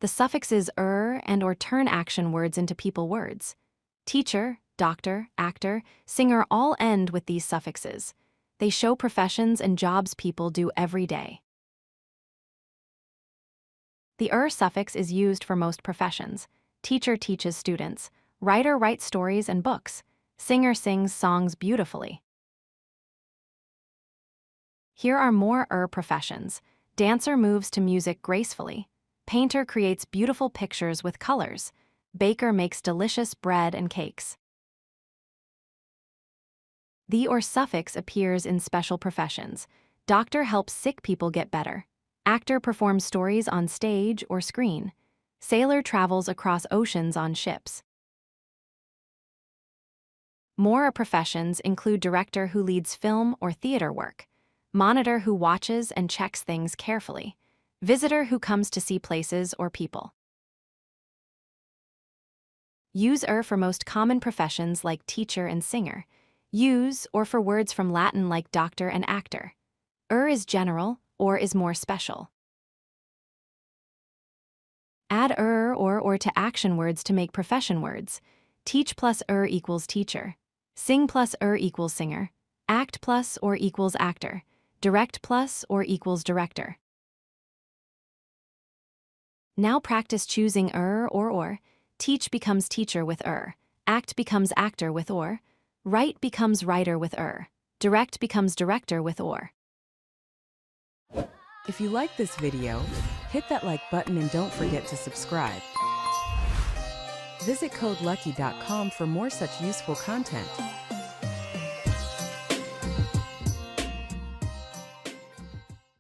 The suffixes -er and or turn action words into people words. Teacher, doctor, actor, singer all end with these suffixes. They show professions and jobs people do every day. The suffix is used for most professions. Teacher teaches students. Writer writes stories and books. Singer sings songs beautifully. Here are more professions. Dancer moves to music gracefully. Painter creates beautiful pictures with colors. Baker makes delicious bread and cakes. The or suffix appears in special professions. Doctor helps sick people get better. Actor performs stories on stage or screen. Sailor travels across oceans on ships. More professions include director who leads film or theater work, monitor who watches and checks things carefully, visitor who comes to see places or people. Use for most common professions like teacher and singer. Use or for words from Latin like doctor and actor. Is general or is more special. Add or to action words to make profession words. Teach plus equals teacher. Sing plus equals singer. Act plus or equals actor. Direct plus or equals director. Now practice choosing or. Teach becomes teacher with Act becomes actor with Write becomes writer with Direct becomes director with or. If you like this video, hit that like button and don't forget to subscribe. Visit codelucky.com for more such useful content.